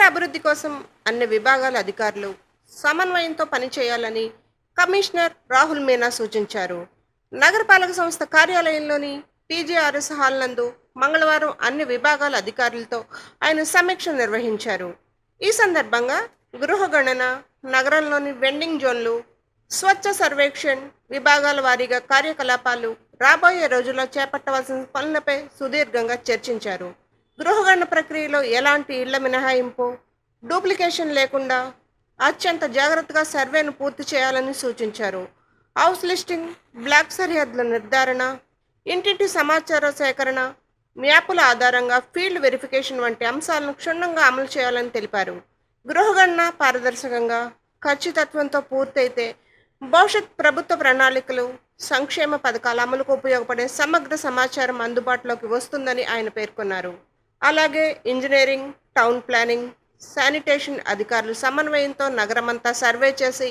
అభివృద్ధి కోసం అన్ని విభాగాల అధికారులు సమన్వయంతో పనిచేయాలని కమిషనర్ రాహుల్ మీనా సూచించారు. నగరపాలక సంస్థ కార్యాలయంలోని పీజీఆర్ఎస్ హాల్ నందు మంగళవారం అన్ని విభాగాల అధికారులతో ఆయన సమీక్ష నిర్వహించారు. ఈ సందర్భంగా గృహగణన, నగరంలోని వెండింగ్ జోన్లు, స్వచ్ఛ సర్వేక్షణ్ విభాగాల వారీగా కార్యకలాపాలు, రాబోయే రోజుల్లో చేపట్టవలసిన పనులపై సుదీర్ఘంగా చర్చించారు. గృహగణన ప్రక్రియలో ఎలాంటి ఇళ్ల మినహాయింపు, డూప్లికేషన్ లేకుండా అత్యంత జాగ్రత్తగా సర్వేను పూర్తి చేయాలని సూచించారు. హౌస్ లిస్టింగ్, బ్లాక్ సరిహద్దుల నిర్ధారణ, ఇంటింటి సమాచార సేకరణ, మ్యాపుల ఆధారంగా ఫీల్డ్ వెరిఫికేషన్ వంటి అంశాలను క్షుణ్ణంగా అమలు చేయాలని తెలిపారు. గృహగణన పారదర్శకంగా, ఖచ్చితత్వంతో పూర్తయితే భవిష్యత్ ప్రభుత్వ ప్రణాళికలు, సంక్షేమ పథకాల అమలుకు ఉపయోగపడే సమగ్ర సమాచారం అందుబాటులోకి వస్తుందని ఆయన పేర్కొన్నారు. అలాగే ఇంజనీరింగ్, టౌన్ ప్లానింగ్, శానిటేషన్ అధికారులు సమన్వయంతో నగరమంతా సర్వే చేసి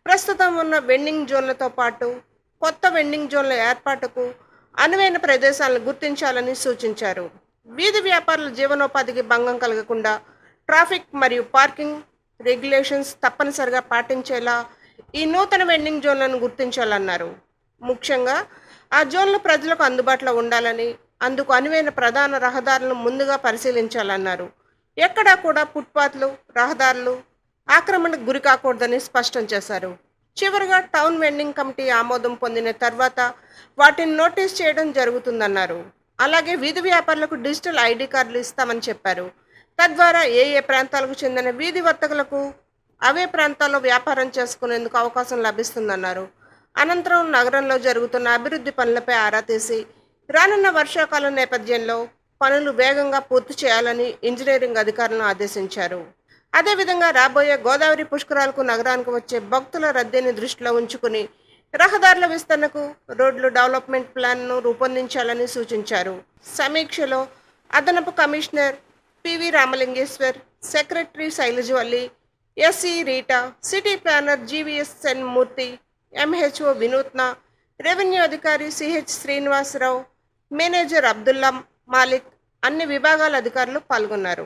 ప్రస్తుతం ఉన్న వెండింగ్ జోన్లతో పాటు కొత్త వెండింగ్ జోన్ల ఏర్పాటుకు అనువైన ప్రదేశాలను గుర్తించాలని సూచించారు. వీధి వ్యాపారుల జీవనోపాధికి భంగం కలగకుండా ట్రాఫిక్ మరియు పార్కింగ్ రెగ్యులేషన్స్ తప్పనిసరిగా పాటించేలా ఈ నూతన వెండింగ్ జోన్లను గుర్తించాలన్నారు. ముఖ్యంగా ఆ జోన్లు ప్రజలకు అందుబాటులో ఉండాలని, అందుకు అనువైన ప్రధాన రహదారులను ముందుగా పరిశీలించాలన్నారు. ఎక్కడా కూడా ఫుట్పాత్లు, రహదారులు ఆక్రమణకు గురి కాకూడదని స్పష్టం చేశారు. చివరిగా టౌన్ వెండింగ్ కమిటీ ఆమోదం పొందిన తర్వాత వాటిని నోటీస్ చేయడం జరుగుతుందన్నారు. అలాగే వీధి వ్యాపారులకు డిజిటల్ ఐడి కార్డులు ఇస్తామని చెప్పారు. తద్వారా ఏ ప్రాంతాలకు చెందిన వీధి వర్తకులకు అవే ప్రాంతాల్లో వ్యాపారం చేసుకునేందుకు అవకాశం లభిస్తుందన్నారు. అనంతరం నగరంలో జరుగుతున్న అభివృద్ధి పనులపై ఆరా తీసి రానున్న వర్షాకాలం నేపథ్యంలో పనులు వేగంగా పూర్తి చేయాలని ఇంజనీరింగ్ అధికారులను ఆదేశించారు. అదేవిధంగా రాబోయే గోదావరి పుష్కరాలకు నగరానికి వచ్చే భక్తుల రద్దీని దృష్టిలో ఉంచుకుని రహదారుల విస్తరణకు రోడ్లు డెవలప్మెంట్ ప్లాన్ను రూపొందించాలని సూచించారు. సమీక్షలో అదనపు commissioner PV Ramalingeshwar, secretary Shailajavalli, SE Rita, city planner GVSN Murthy, MHO Vinutna, revenue అధికారి సిహెచ్ శ్రీనివాసరావు, మేనేజర్ అబ్దుల్లా మాలిక్, అన్ని విభాగాల అధికారులు పాల్గొన్నారు.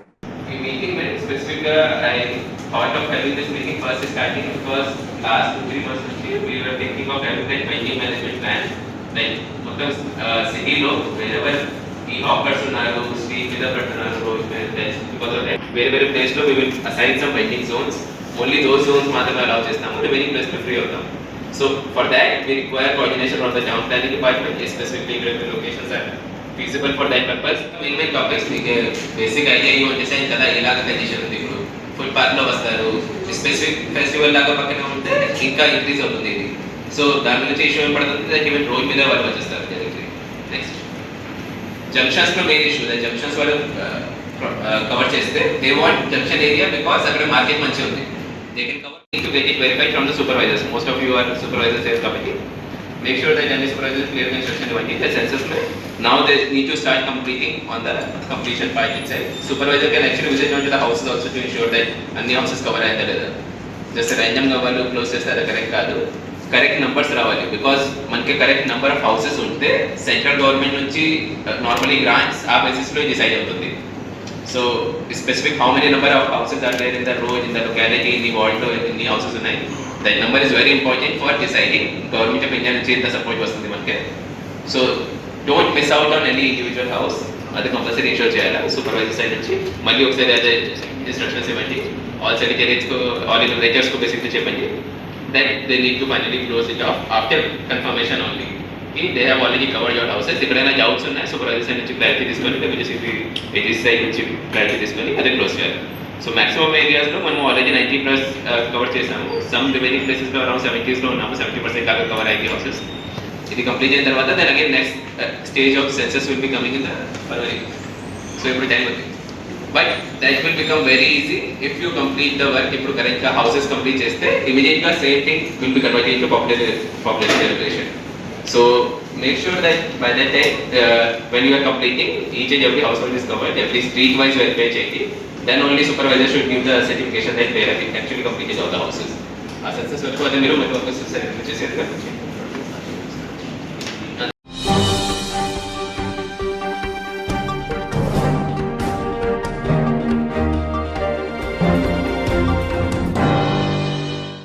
ఈ meeting very specific I thought of having this meeting first starting because last 2-3 months నుంచి we were thinking of having that vending management plan like మొత్తం city లో wherever ఈ హాకర్స్ ఉన్నారు, స్ట్రీట్ మీద పెడుతున్నారు, రోడ్ మీద because of that వేరే place లో we will assign some vending zones, only those zones మాత్రమే allow చేస్తాము, remaining place లో free అవుతాం. So for that we require coordination from the town planning department, specifically where locations are feasible for that purpose. Main topics మీకు basic idea ఇవ్వండి కదా, ఎలాగ condition ఉంది. ఇప్పుడు ఫుల్ పార్క్ లో వస్తారు, స్పెసిఫిక్ ఫెస్టివల్ లాగా పక్కన ఉంటే ఇంకా ఇంక్రీజ్ అవుతుంది ఇది. సో దాని నుంచి ఇష్యూ ఏం పడుతుంది, ఈవెన్ రోడ్ మీద వాళ్ళు వచ్చేస్తారు డైరెక్ట్లీ. నెక్స్ట్ జంక్షన్స్ లో మెయిన్ ఇష్యూ, జంక్షన్స్ వాళ్ళు కవర్ చేస్తే they want junction area because అక్కడ మార్కెట్ మంచిగా ఉంది. They can cover to get it verified from the supervisors. Most of you are supervisors here committee. Make sure that any supervisors clear instruction given in the census plan. Now they need to start completing on the completion part itself. Supervisor can actually visit onto the houses also to ensure that any houses cover ayinda ledha. Just random ga vallu close chestara correct kaadu. Correct numbers రావాలి because మనకి correct number of houses ఉంటే central government నుంచి normally grants ఆ basis లో decide అవుతుంది. So specific how many number of houses are there in the road, in the locality, in the ward, in the houses ఉన్నాయి. That number is very important for deciding government of India నుంచి ఎంత support వస్తుంది మనకి. So don't miss out on any individual house. అది compulsory ensure చేయాలి supervisor side నుంచి. మళ్ళీ ఒకసారి అదే ఇన్స్ట్రక్షన్స్ ఇవ్వండి ఆల్ సెక్రటరీస్ కు, ఆల్ రైటర్స్ కు బేసిక్లీ చెప్పండి that they need to finally close it off after confirmation only. They have already covered your houses. ఎక్కడైనా డౌట్స్ ఉన్నాయి సూపర్వైజర్ సైడ్ నుంచి క్లారిటీ తీసుకొని, డబ్ల్యూసీ సైడ్ నుంచి క్లారిటీ తీసుకొని అదే క్లోజ్ చేయాలి. సో మాక్సిమం ఏరియాస్లో మనం ఆల్రెడీ 90+ కవర్ చేసాము. సమ్ రిమైనింగ్ ప్లేసెస్లో అరౌండ్ 70s ఉన్నాము. 70% దాకా కవర్ అయింది హౌసెస్. ఇది కంప్లీట్ అయిన తర్వాత then again next stage of census will be coming in the February. So ఇప్పుడు టైం ఉంది, but that will become very easy if you complete the work. ఇప్పుడు కరెక్ట్గా హౌసెస్ కంప్లీట్ చేస్తే ఇమీడియట్గా same thing will be converted into population regulation. So make sure that by that time when you are completing each and every household is covered, at least street wise verify cheyandi, then only supervisor should give the certification that they have actually completed all the houses. ఆ census వరకు అదే మీరు మళ్ళీ ఒక select చేసేది.